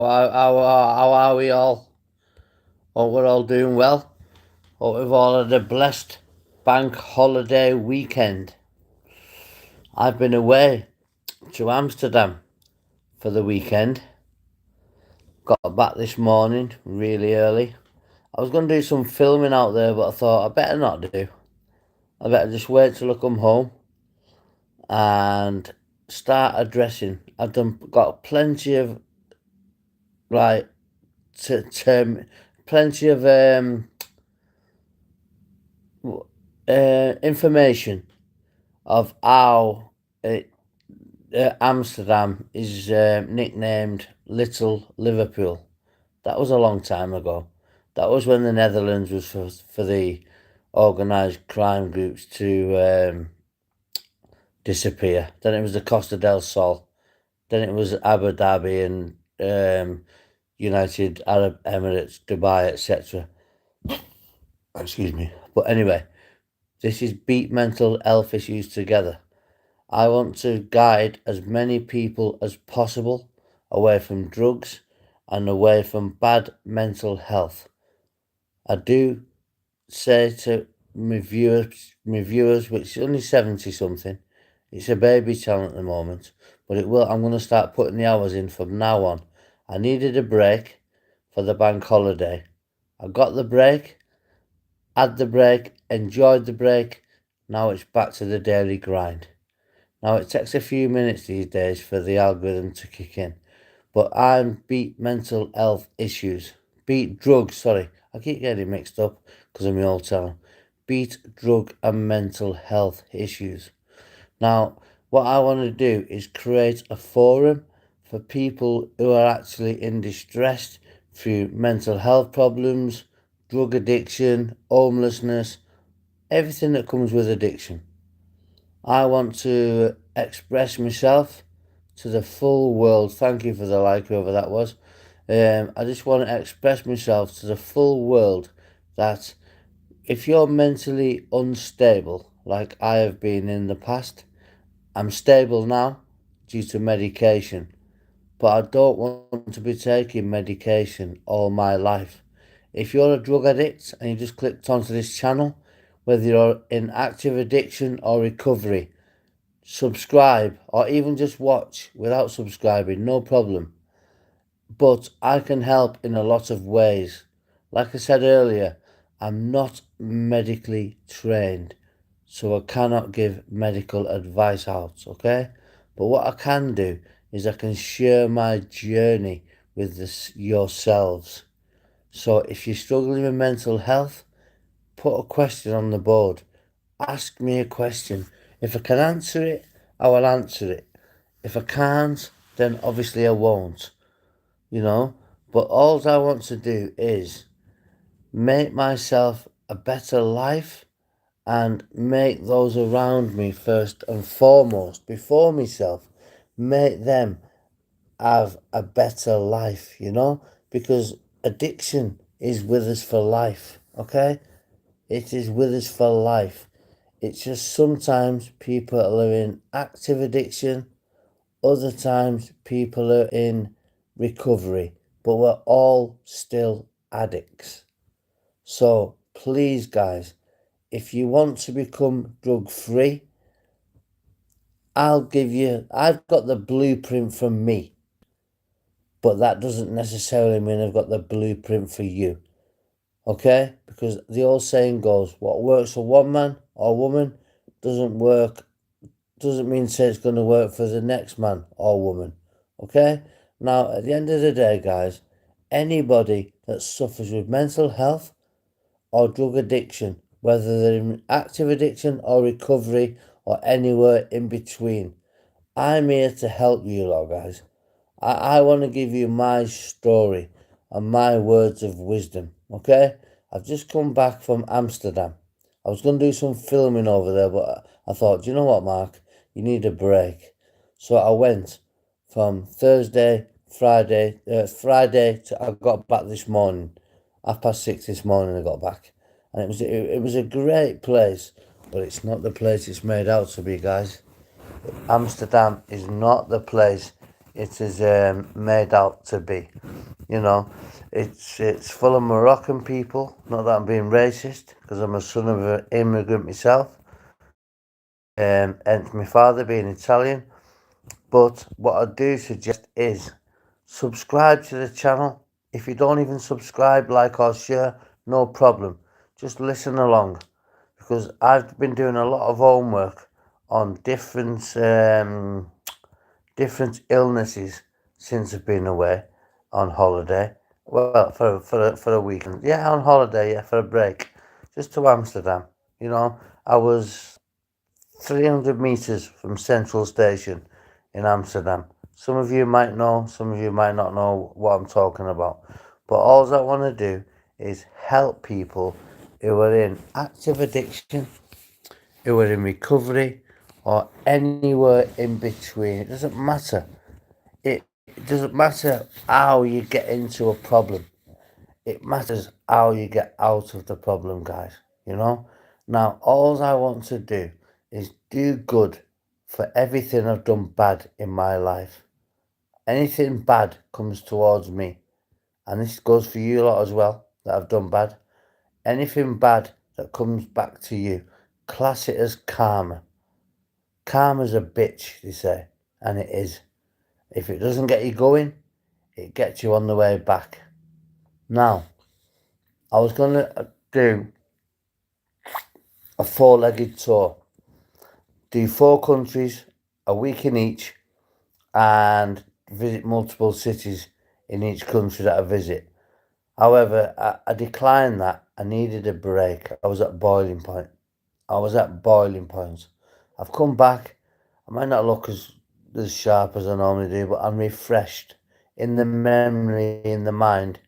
How are we all? Hope we're all doing well. Hope we've all had a blessed bank holiday weekend. I've been away to Amsterdam for the weekend. Got back this morning really early. I was going to do some filming out there, but I thought I better not do. I better just wait till I come home and start addressing. Got plenty of like plenty of information of how Amsterdam is nicknamed Little Liverpool. That was a long time ago. That was when the Netherlands was for the organised crime groups to disappear. Then it was the Costa del Sol. Then it was Abu Dhabi and United Arab Emirates, Dubai, etc. Excuse me. But anyway, this is Beat Mental Health Issues Together. I want to guide as many people as possible away from drugs and away from bad mental health. I do say to my viewers, which is only 70 something, it's a baby channel at the moment, but I'm going to start putting the hours in from now on. I needed a break for the bank holiday. I got the break, had the break, enjoyed the break. Now it's back to the daily grind. Now, it takes a few minutes these days for the algorithm to kick in, but I'm Beat Mental Health Issues. Beat Drugs, sorry. I keep getting it mixed up because of my old town. Beat Drug and Mental Health Issues. Now, what I want to do is create a forum for people who are actually in distress through mental health problems, drug addiction, homelessness, everything that comes with addiction. I want to express myself to the full world. Thank you for the like, whoever that was. I just want to express myself to the full world that if you're mentally unstable, like I have been in the past, I'm stable now due to medication, but I don't want to be taking medication all my life. If you're a drug addict and you just clicked onto this channel, whether you're in active addiction or recovery, subscribe or even just watch without subscribing, no problem. But I can help in a lot of ways. Like I said earlier, I'm not medically trained, so I cannot give medical advice out, okay? But what I can do is I can share my journey with yourselves. So if you're struggling with mental health, put a question on the board. Ask me a question. If I can answer it, I will answer it. If I can't, then obviously I won't, you know. But all I want to do is make myself a better life and make those around me first and foremost, before myself, make them have a better life, you know, because addiction is with us for life, okay? It is with us for life. It's just sometimes people are in active addiction, other times people are in recovery, but we're all still addicts. So please, guys, if you want to become drug free, I've got the blueprint from me, but that doesn't necessarily mean I've got the blueprint for you. Okay? Because the old saying goes, what works for one man or woman doesn't mean say it's going to work for the next man or woman. Okay? Now, at the end of the day, guys, anybody that suffers with mental health or drug addiction, whether they're in active addiction or recovery or anywhere in between, I'm here to help you lot, guys. I want to give you my story and my words of wisdom, okay? I've just come back from Amsterdam. I was going to do some filming over there, but I thought, do you know what, Mark? You need a break. So I went from Friday to, I got back this morning. 6:30 this morning I got back. And it was a great place, but it's not the place it's made out to be, guys. Amsterdam is not the place it is made out to be. You know, it's full of Moroccan people. Not that I'm being racist, because I'm a son of an immigrant myself. And my father being Italian. But what I do suggest is subscribe to the channel. If you don't even subscribe, like or share, no problem. Just listen along, because I've been doing a lot of homework on different illnesses since I've been away on holiday. Well, for a weekend, yeah, on holiday, yeah, for a break, just to Amsterdam. You know, I was 300 meters from Central Station in Amsterdam. Some of you might know, some of you might not know what I'm talking about. But all I want to do is help people who are in active addiction, who are in recovery, or anywhere in between. It doesn't matter. It doesn't matter how you get into a problem. It matters how you get out of the problem, guys. You know? Now, all I want to do is do good for everything I've done bad in my life. Anything bad comes towards me. And this goes for you lot as well, that I've done bad. Anything bad that comes back to you, class it as karma. Karma's a bitch, they say, and it is. If it doesn't get you going, it gets you on the way back. Now, I was going to do a four-legged tour. Do 4 countries, a week in each, and visit multiple cities in each country that I visit. However, I declined that. I needed a break. I was at boiling point. I was at boiling point. I've come back. I might not look as sharp as I normally do, but I'm refreshed in the memory, in the mind,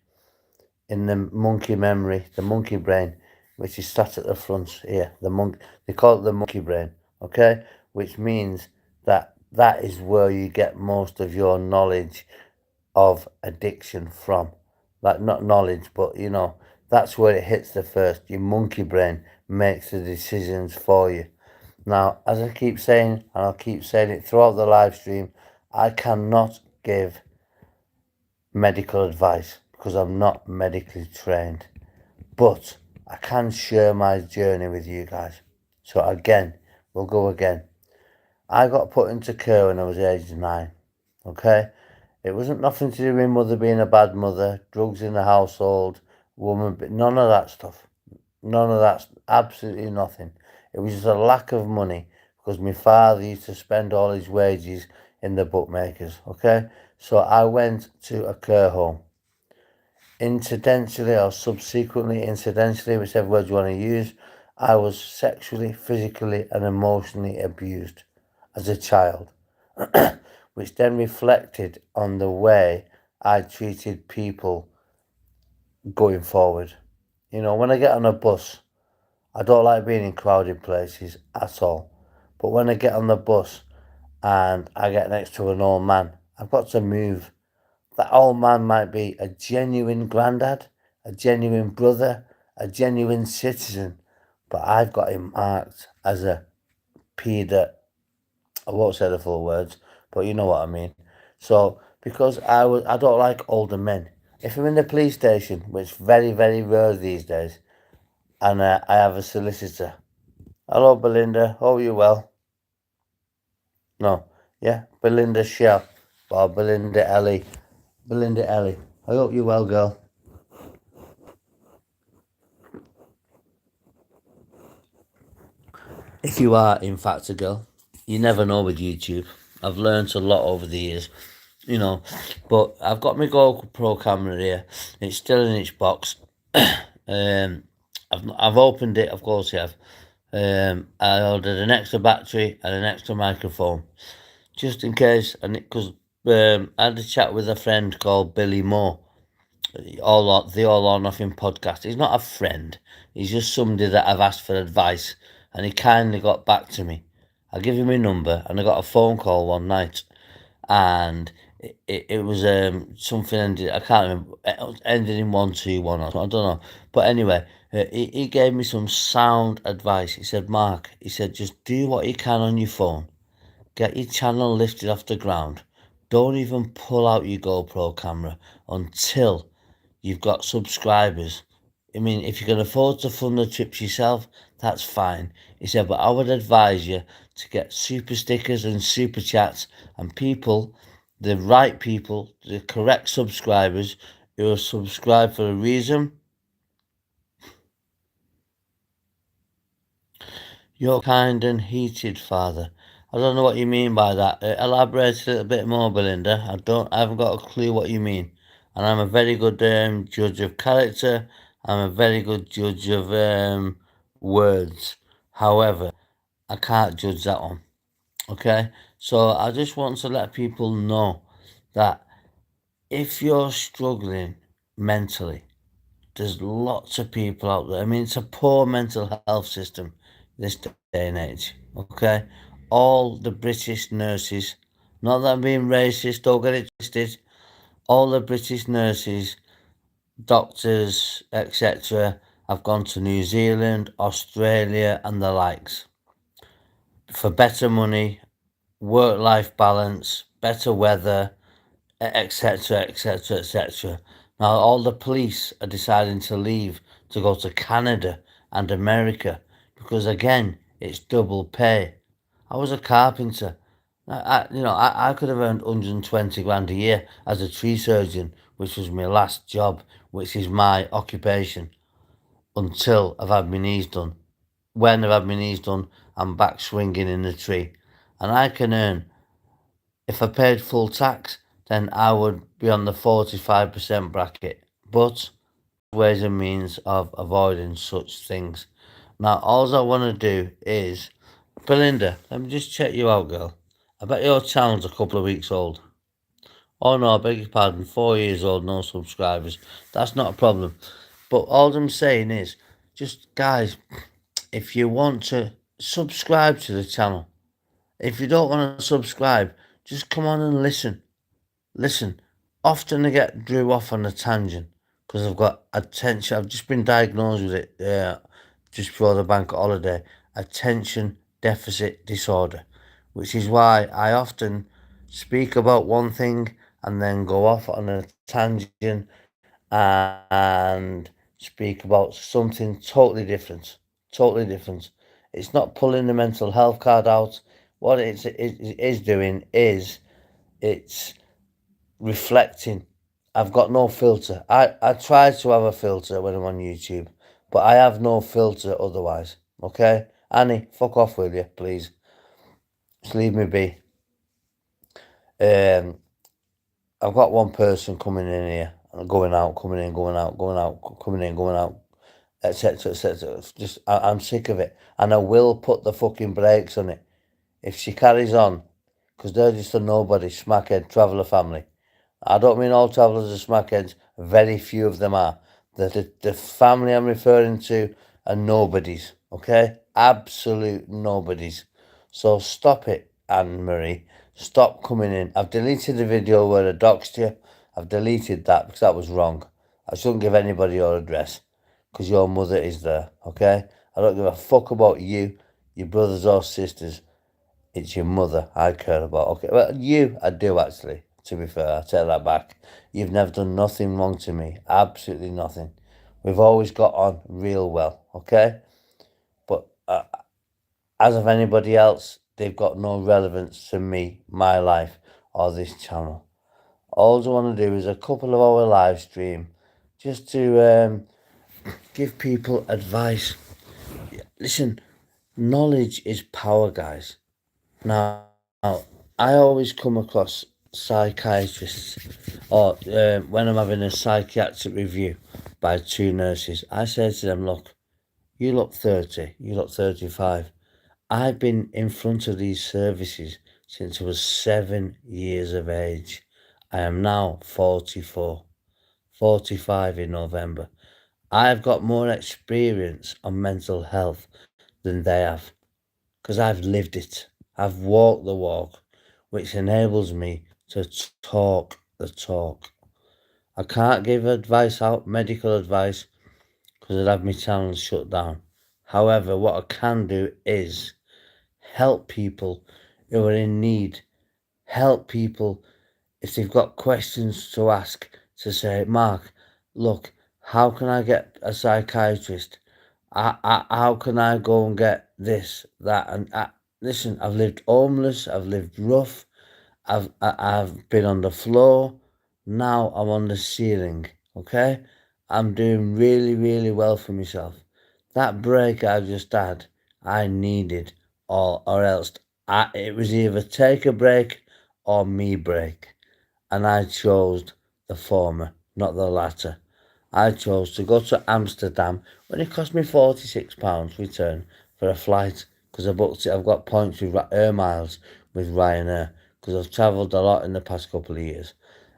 in the monkey memory, the monkey brain, which is sat at the front here. They call it the monkey brain, okay? Which means that is where you get most of your knowledge of addiction from. Like, not knowledge, but that's where it hits the first. Your monkey brain makes the decisions for you. Now, as I keep saying, and I'll keep saying it throughout the live stream, I cannot give medical advice because I'm not medically trained. But I can share my journey with you guys. So again, we'll go again. I got put into care when I was age 9. Okay? It wasn't nothing to do with mother being a bad mother, drugs in the household, woman, none of that stuff. None of that, absolutely nothing. It was just a lack of money because my father used to spend all his wages in the bookmakers, okay? So I went to a care home. Incidentally or subsequently, incidentally, whichever word you want to use, I was sexually, physically, and emotionally abused as a child, which then reflected on the way I treated people going forward. You know, when I get on a bus, I don't like being in crowded places at all. But when I get on the bus and I get next to an old man, I've got to move. That old man might be a genuine granddad, a genuine brother, a genuine citizen, but I've got him marked as a pedo. I won't say the full words, but you know what I mean. So because I don't like older men. If I'm in the police station, which is very, very rare these days, and I have a solicitor. Hello, Belinda. Hope you well. No, yeah, Belinda Shell or Belinda Ellie. Belinda Ellie. I hope you're well, girl. If you are, in fact, a girl, you never know with YouTube. I've learned a lot over the years, you know. But I've got my GoPro camera here. It's still in its box. I've opened it, of course, I have. I ordered an extra battery and an extra microphone, just in case. And because I had a chat with a friend called Billy Moore, the All or Nothing podcast. He's not a friend. He's just somebody that I've asked for advice, and he kindly got back to me. I give him my number, and I got a phone call one night, and it was something ended. I can't remember. It ended in 121 or something. I don't know. But anyway, he gave me some sound advice. He said, Mark, he said, just do what you can on your phone. Get your channel lifted off the ground. don't even pull out your GoPro camera until you've got subscribers. I mean, if you can afford to fund the trips yourself, that's fine. He said, but I would advise you to get super stickers and super chats and people, the right people, the correct subscribers who are subscribed for a reason. You're kind and heated, Father. I don't know what you mean by that. Elaborate a little bit more, Belinda. I haven't got a clue what you mean. And I'm a very good judge of character. I'm a very good judge of words. However, I can't judge that one. Okay? So I just want to let people know that if you're struggling mentally, there's lots of people out there. I mean, it's a poor mental health system this day and age. Okay, all the British nurses, not that I'm being racist, don't get it twisted. All the British nurses, doctors, etc., have gone to New Zealand, Australia, and the likes for better money, work-life balance, better weather, etc., etc., etc. Now, all the police are deciding to leave to go to Canada and America because, again, it's double pay. I was a carpenter. I could have earned 120 grand a year as a tree surgeon, which was my last job, which is my occupation, until I've had my knees done. When I've had my knees done, I'm back swinging in the tree. And I can earn, if I paid full tax, then I would be on the 45% bracket. But ways and means of avoiding such things. Now, all I want to do is, Belinda, let me just check you out, girl. I bet your channel's a couple of weeks old. Oh no, I beg your pardon, 4 years old, no subscribers. That's not a problem. But all I'm saying is, just guys, if you want to subscribe to the channel, if you don't want to subscribe, just come on and listen. Listen, often I get drew off on a tangent because I've got attention. I've just been diagnosed with it just before the bank holiday, attention deficit disorder, which is why I often speak about one thing and then go off on a tangent and speak about something totally different. Totally different. It's not pulling the mental health card out. What it is doing is it's reflecting. I've got no filter. I try to have a filter when I'm on YouTube, but I have no filter otherwise. Okay? Annie, fuck off, will you, please? Just leave me be. I've got one person coming in here and going out, coming in, going out, going out, coming in, going out, etc., etc. Just, I'm sick of it. And I will put the fucking brakes on it if she carries on, because they're just a nobody, smackhead, traveller family. I don't mean all travellers are smackheads. Very few of them are. The family I'm referring to are nobodies, okay? Absolute nobodies. So stop it, Anne-Marie. Stop coming in. I've deleted the video where I doxed you. I've deleted that because that was wrong. I shouldn't give anybody your address because your mother is there, okay? I don't give a fuck about you, your brothers or sisters. It's your mother I care about. Okay, well, you, I do actually, to be fair. I take that back. You've never done nothing wrong to me. Absolutely nothing. We've always got on real well, okay? But as of anybody else, they've got no relevance to me, my life, or this channel. All I want to do is a couple of hour live stream just to give people advice. Listen, knowledge is power, guys. Now, I always come across psychiatrists, or when I'm having a psychiatric review by two nurses, I say to them, look, you look 30, you look 35. I've been in front of these services since I was 7 years of age. I am now 44, 45 in November. I've got more experience on mental health than they have, because I've lived it. I've walked the walk, which enables me to talk the talk. I can't give advice out, medical advice, because I'd have my channel shut down. However, what I can do is help people who are in need, help people if they've got questions to ask, to say, Mark, look, how can I get a psychiatrist? How can I go and get this, that, and listen, I've lived homeless, I've lived rough, I've been on the floor. Now I'm on the ceiling. Okay, I'm doing really, really well for myself. That break I just had, I needed, or else it was either take a break or me break, and I chose the former, not the latter. I chose to go to Amsterdam when it cost me £46 return for a flight because I booked it. I've got points with air miles with Ryanair because I've travelled a lot in the past couple of years.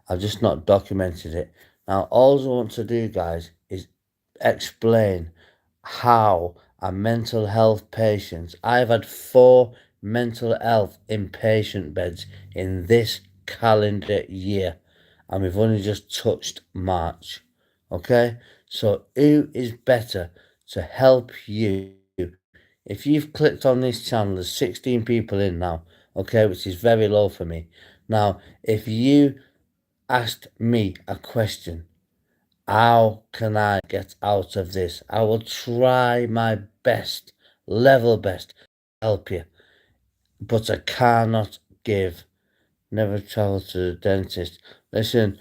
I've just not documented it. Now, all I want to do, guys, is explain how a mental health patient. I've had 4 mental health inpatient beds in this calendar year, and we've only just touched March. Okay, so who is better to help you? If you've clicked on this channel, there's 16 people in now, okay, which is very low for me. Now, if you asked me a question, how can I get out of this? I will try my best, level best, to help you, but I cannot give. Never travel to the dentist. Listen,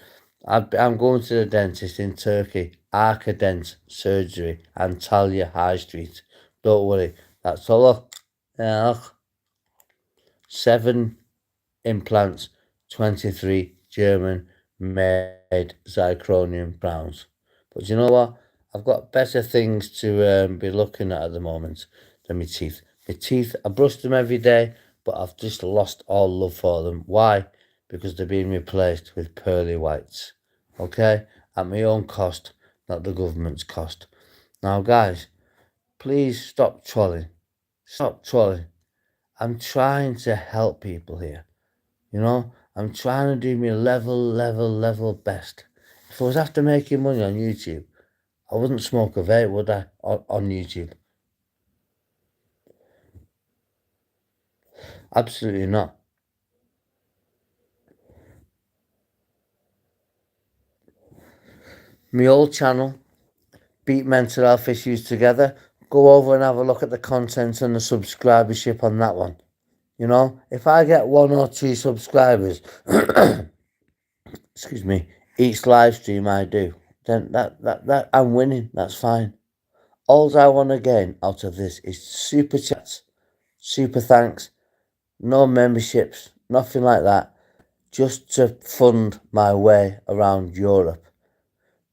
I'm going to the dentist in Turkey, Arcadent Surgery, Antalya High Street. Don't worry, that's all. Look, 7 implants, 23 German made zirconium crowns. But you know what? I've got better things to be looking at the moment than my teeth. My teeth, I brush them every day, but I've just lost all love for them. Why? Because they're being replaced with pearly whites. Okay? At my own cost, not the government's cost. Now, guys, please stop trolling. Stop trolling. I'm trying to help people here. You know, I'm trying to do my level best. If I was after making money on YouTube, I wouldn't smoke a vape, would I? On YouTube? Absolutely not. My old channel, Beat Mental Health Issues Together, go over and have a look at the content and the subscribership on that one. You know, if I get 1 or 2 subscribers, excuse me, each live stream I do, then that I'm winning. That's fine. All I want to gain out of this is super chats, super thanks, no memberships, nothing like that. Just to fund my way around Europe.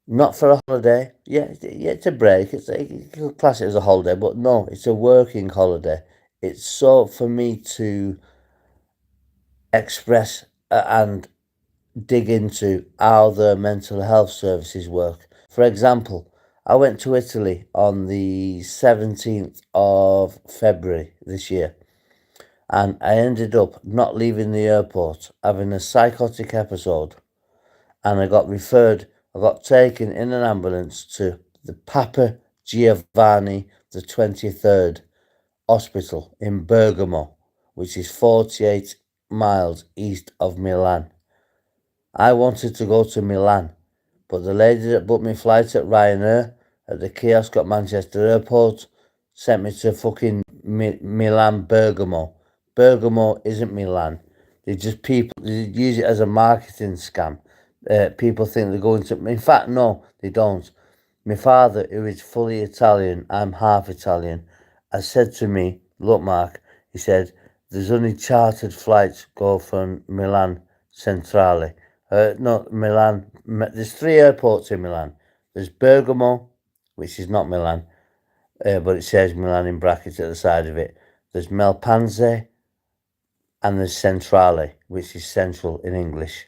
Not for a holiday. Yeah, it's a break. You could class it as a holiday, but no, it's a working holiday. It's so for me to express and dig into how the mental health services work. For example, I went to Italy on the 17th of February this year, and I ended up not leaving the airport, having a psychotic episode, and I got taken in an ambulance to the Papa Giovanni the 23rd Hospital in Bergamo, which is 48 miles east of Milan. I wanted to go to Milan, but the lady that booked my flight at Ryanair at the kiosk at Manchester Airport sent me to fucking Milan Bergamo. Bergamo isn't Milan. They use it as a marketing scam. People think they're going to. In fact, no, they don't. My father, who is fully Italian, I'm half Italian, has said to me, "Look, Mark," he said, "there's only chartered flights go from Milan Centrale." No, Milan. There's 3 airports in Milan. There's Bergamo, which is not Milan, but it says Milan in brackets at the side of it. There's Melpanze, and there's Centrale, which is central in English.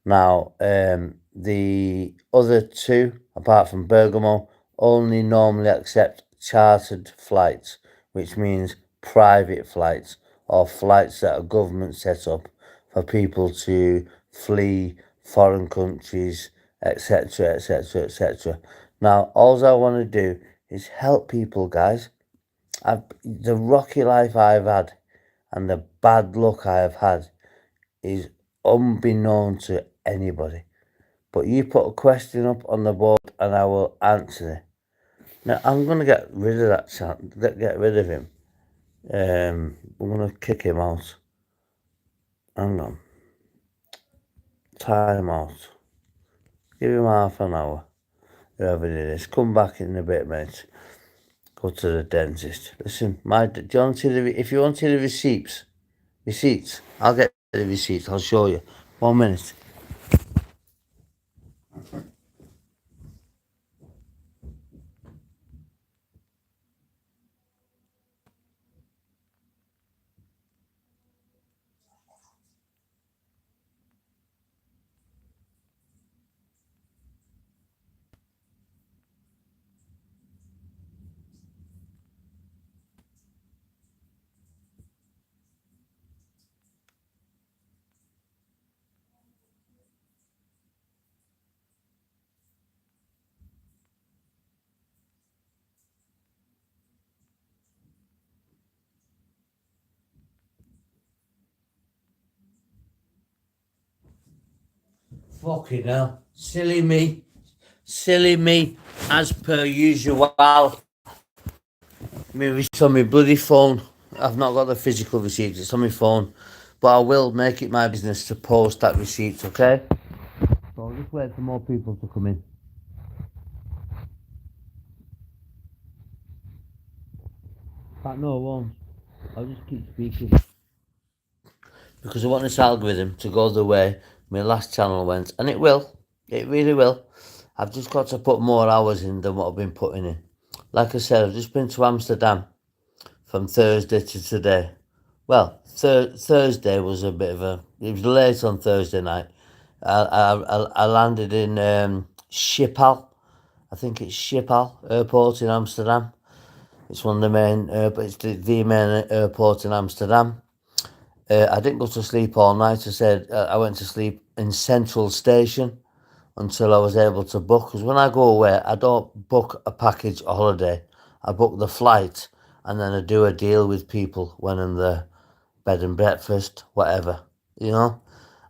Now, the other 2, apart from Bergamo, only normally accept chartered flights, which means private flights or flights that are government set up for people to flee foreign countries, etc., etc., etc. Now, all I want to do is help people, guys. The rocky life I've had and the bad luck I have had is unbeknown to anybody. But you put a question up on the board and I will answer it. Now, I'm going to get rid of that chap, get rid of him. I'm going to kick him out. Hang on. Time out. Give him half an hour. Whoever it is. Come back in a bit, mate. Go to the dentist. Listen, do you want to see if you want to see the receipts, I'll get the receipts. I'll show you. 1 minute. Fucking hell. Silly me. Silly me, as per usual. My receipts on my bloody phone. I've not got the physical receipts, it's on my phone. But I will make it my business to post that receipt, okay? So I'll just wait for more people to come in. But no, I won't. I'll just keep speaking. Because I want this algorithm to go the way my last channel went. And it will. It really will. I've just got to put more hours in than what I've been putting in. Like I said, I've just been to Amsterdam from Thursday to today. Well, Thursday was a bit of a... It was late on Thursday night. I landed in Schiphol. I think it's Schiphol Airport in Amsterdam. It's one of the main... it's the main airport in Amsterdam. I didn't go to sleep all night. I said I went to sleep in Central Station until I was able to book. Because when I go away, I don't book a package or holiday. I book the flight and then I do a deal with people when I'm there. Bed and breakfast, whatever, you know.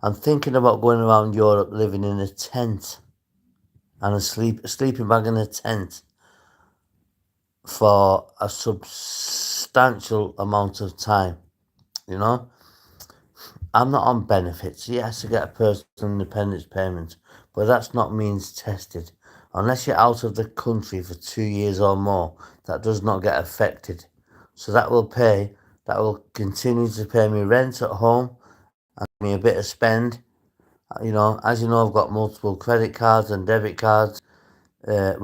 I'm thinking about going around Europe living in a tent and a sleeping bag in a tent for a substantial amount of time, you know. I'm not on benefits. Yes, I get a personal independence payment, but that's not means tested. Unless you're out of the country for 2 years or more, that does not get affected. So that will continue to pay me rent at home and me a bit of spend. You know, as you know, I've got multiple credit cards and debit cards. I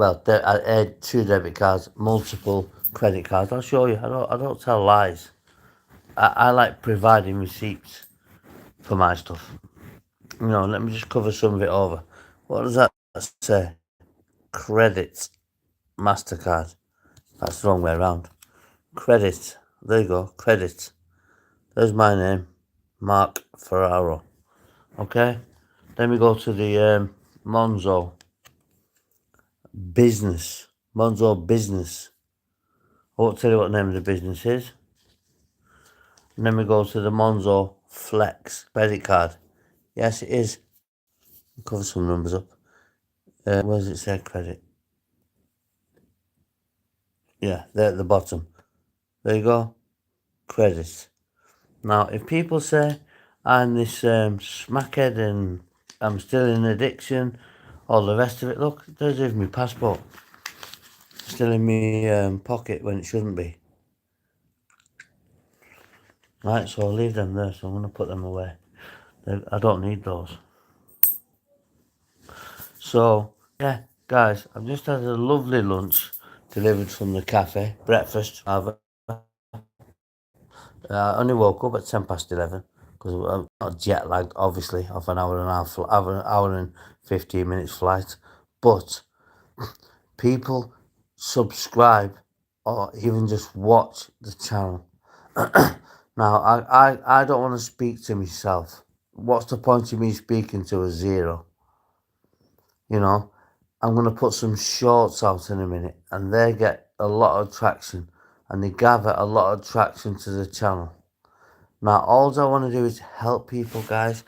had 2 debit cards, multiple credit cards. I'll show you. I don't tell lies. I like providing receipts for my stuff. You know, let me just cover some of it over. What does that say? Credit, MasterCard. That's the wrong way around. Credit. There you go. Credit. There's my name, Mark Ferraro. Okay. Then we go to the Monzo Business. Monzo Business. I won't tell you what the name of the business is. And then we go to the Monzo Flex credit card. Yes, it is. I'll cover some numbers up. Where does it say credit? Yeah, there at the bottom. There you go. Credit. Now, if people say I'm this smackhead and I'm still in addiction, all the rest of it, look, there's even my passport. Still in my pocket when it shouldn't be. Right, so I'll leave them there, so I'm going to put them away. I don't need those. So, yeah, guys, I've just had a lovely lunch delivered from the cafe, breakfast. I only woke up at 11:10 because I'm not jet lagged, obviously, off an hour and a half, hour and 15 minutes flight. But people subscribe or even just watch the channel. Now, I don't want to speak to myself. What's the point of me speaking to a zero? You know, I'm going to put some shorts out in a minute and they get a lot of traction and they gather a lot of traction to the channel. Now, all I want to do is help people, guys.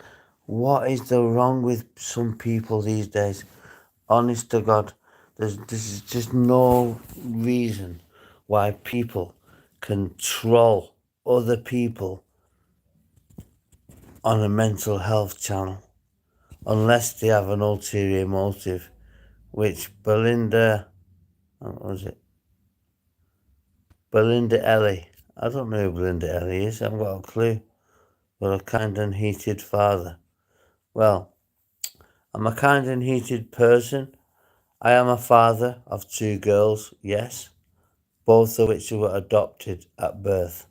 What is the wrong with some people these days? Honest to God, there's just no reason why people can troll other people on a mental health channel unless they have an ulterior motive, which what was it? Belinda Ellie. I don't know who Belinda Ellie is. I haven't got a clue. But a kind and heated father. Well, I'm a kind and heated person. I am a father of 2 girls, yes, both of which were adopted at birth.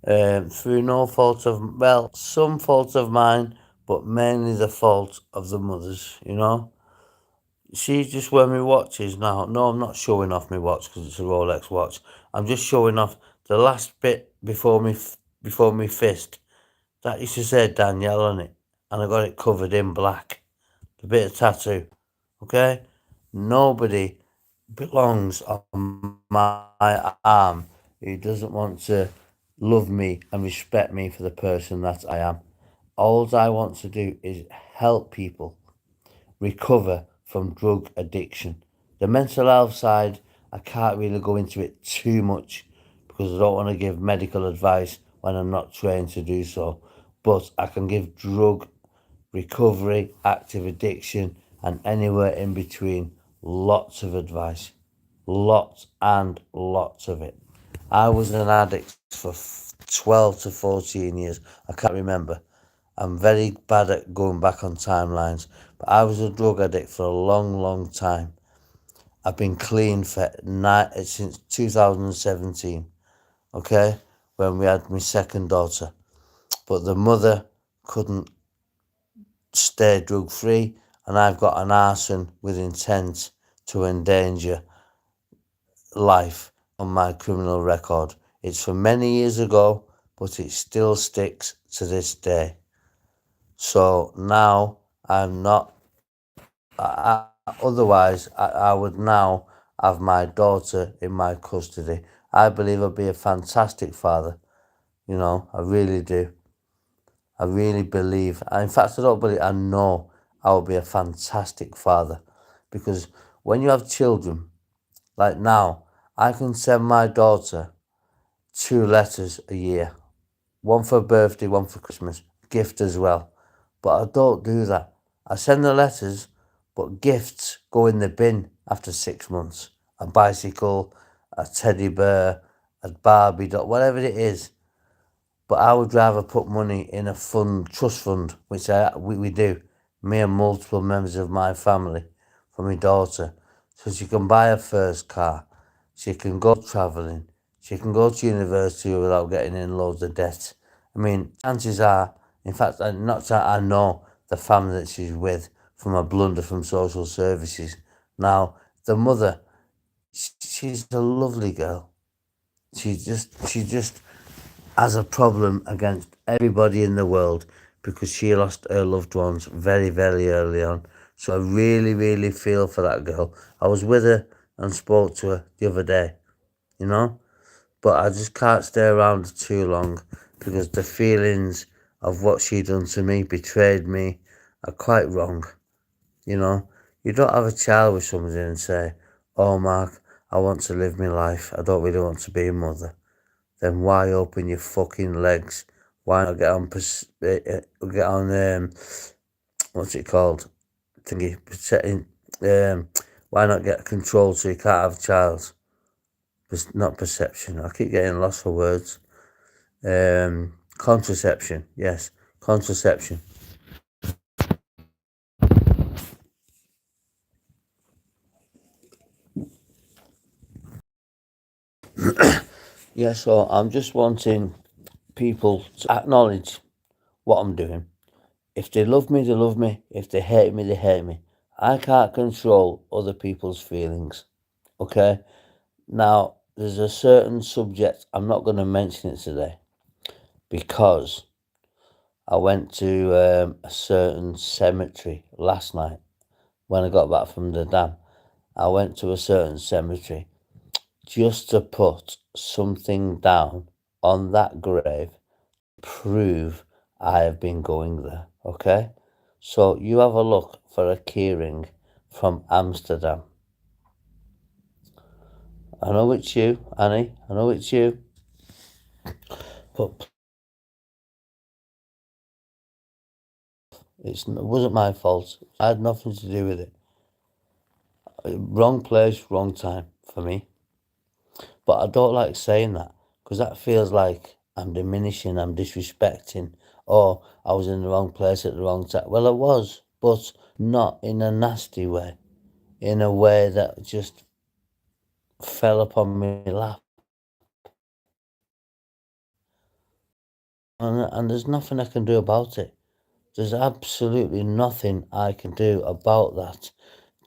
Through no fault of, well, some fault of mine, but mainly the fault of the mothers, you know? She just wear me watches now. No, I'm not showing off my watch because it's a Rolex watch. I'm just showing off the last bit before me fist. That used to say Danielle on it, and I got it covered in black. A bit of tattoo, okay? Nobody belongs on my arm who doesn't want to love me and respect me for the person that I am. All I want to do is help people recover from drug addiction. The mental health side, I can't really go into it too much because I don't want to give medical advice when I'm not trained to do so. But I can give drug recovery, active addiction, and anywhere in between lots of advice. Lots and lots of it. I was an addict for 12 to 14 years. I can't remember. I'm very bad at going back on timelines, but I was a drug addict for a long, long time. I've been clean since 2017, okay, when we had my second daughter. But the mother couldn't stay drug free, and I've got an arson with intent to endanger life on my criminal record. It's from many years ago, but it still sticks to this day. So now I'm not. Otherwise, I would now have my daughter in my custody. I believe I'd be a fantastic father. You know, I really do. I really believe. In fact, I don't believe. I know I will be a fantastic father, because when you have children, like now, I can send my daughter 2 letters a year, one for birthday, one for Christmas, gift as well. But I don't do that. I send the letters, but gifts go in the bin after 6 months. A bicycle, a teddy bear, a Barbie doll, whatever it is. But I would rather put money in a trust fund, which we do, me and multiple members of my family, for my daughter, so she can buy her first car, she can go travelling, she can go to university without getting in loads of debt. I mean, chances are, in fact, not that I know the family that she's with from a blunder from social services. Now, the mother, she's a lovely girl. She just has a problem against everybody in the world because she lost her loved ones very, very early on. So I really, really feel for that girl. I was with her and spoke to her the other day, you know, but I just can't stay around too long because the feelings of what she done to me, betrayed me, are quite wrong. You know, you don't have a child with somebody and say, "Oh, Mark, I want to live my life. I don't really want to be a mother." Then why open your fucking legs? Why not get on what's it called? Thingy protecting. Why not get control so you can't have a child? Not perception. I keep getting lost for words. Contraception. Yes, contraception. Yeah. So I'm just wanting people to acknowledge what I'm doing. If they love me, they love me. If they hate me, they hate me. I can't control other people's feelings. Okay? Now, there's a certain subject, I'm not going to mention it today because I went to a certain cemetery last night when I got back from the dam. I went to a certain cemetery just to put something down on that grave, prove I have been going there. Okay? So you have a look for a keyring from Amsterdam. I know it's you, Annie. I know it's you. But it wasn't my fault. I had nothing to do with it. Wrong place, wrong time for me. But I don't like saying that because that feels like I'm diminishing, I'm disrespecting, or I was in the wrong place at the wrong time. Well, I was, but not in a nasty way, in a way that just fell upon me lap. And there's nothing I can do about it. There's absolutely nothing I can do about that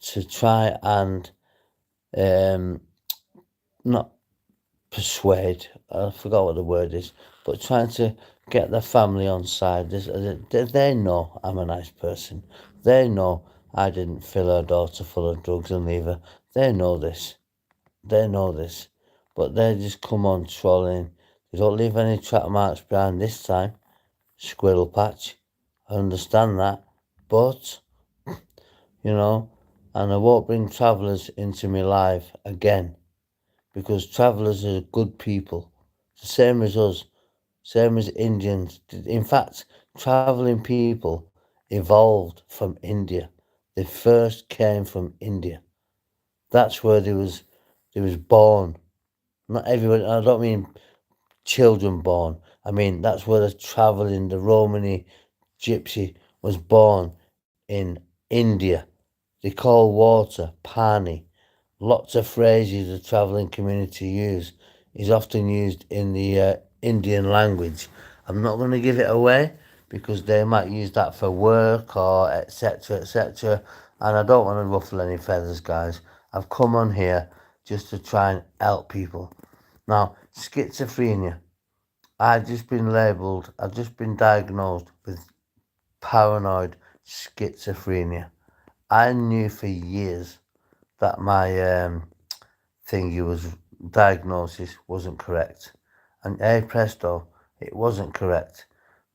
to try and um, not persuade. I forgot what the word is, but trying to get the family on side. They know I'm a nice person. They know I didn't fill her daughter full of drugs and leave her. They know this. They know this. But they just come on trolling. They don't leave any track marks behind this time. Squirrel patch. I understand that. But, and I won't bring travellers into my life again because travellers are good people, the same as us, same as Indians. In fact, travelling people evolved from India. They first came from India. That's where they was born. Not everyone. I don't mean children born. I mean that's where the travelling, the Romany gypsy was born in India. They call water pani. Lots of phrases the travelling community use is often used in the Indian language. I'm not going to give it away because they might use that for work or etc. etc. And I don't want to ruffle any feathers, guys. I've come on here just to try and help people. Now, schizophrenia. I've just been diagnosed with paranoid schizophrenia. I knew for years that my thingy was diagnosis wasn't correct. And hey presto, it wasn't correct.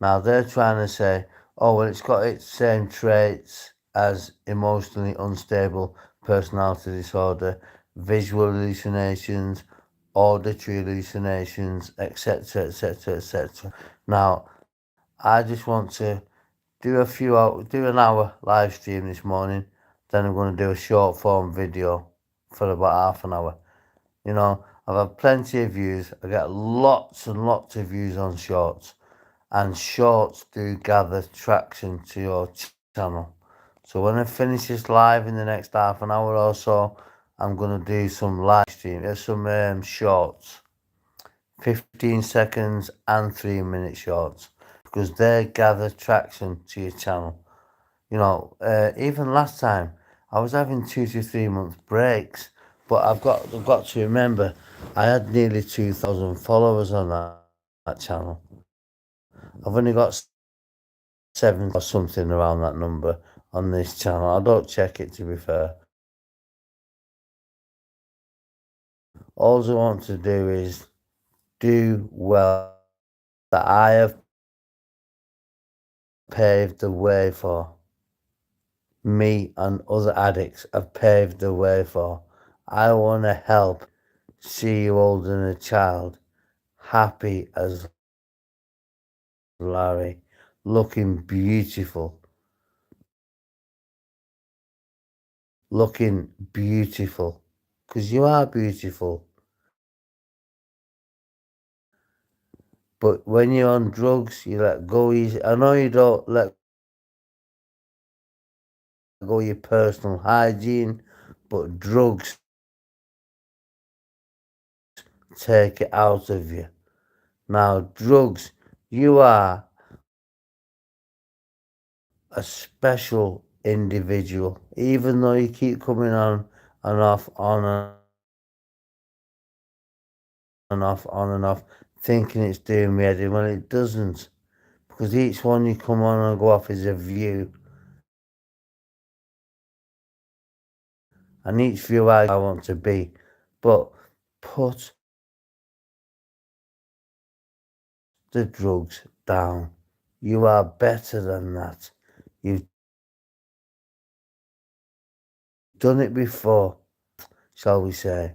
Now they're trying to say, oh well, it's got its same traits as emotionally unstable personality disorder, visual hallucinations, auditory hallucinations, etc., etc., etc. Now, I just want to do an hour live stream this morning. Then I'm going to do a short form video for about half an hour. I've had plenty of views. I get lots and lots of views on shorts, and shorts do gather traction to your channel. So when I finish this live in the next half an hour or so, I'm gonna do some live stream. There's some shorts, 15 seconds and 3 minute shorts, because they gather traction to your channel. Even last time I was having 2 to 3 month breaks, but I've got to remember I had nearly 2,000 followers on that channel. I've only got 7 or something around that number on this channel. I don't check it, to be fair. All I want to do is do well that I have paved the way for. Me and other addicts have paved the way for. I want to help see you holding a child, happy as Larry, looking beautiful, because you are beautiful. But when you're on drugs, you let go easy. I know you don't let go your personal hygiene, but drugs take it out of you. Now, drugs, you are a special individual, even though you keep coming on and off, on and off, on and off, thinking it's doing me head in. Well, it doesn't, because each one you come on and go off is a view, and each view I want to be. But put the drugs down. You are better than that. You've done it before, shall we say.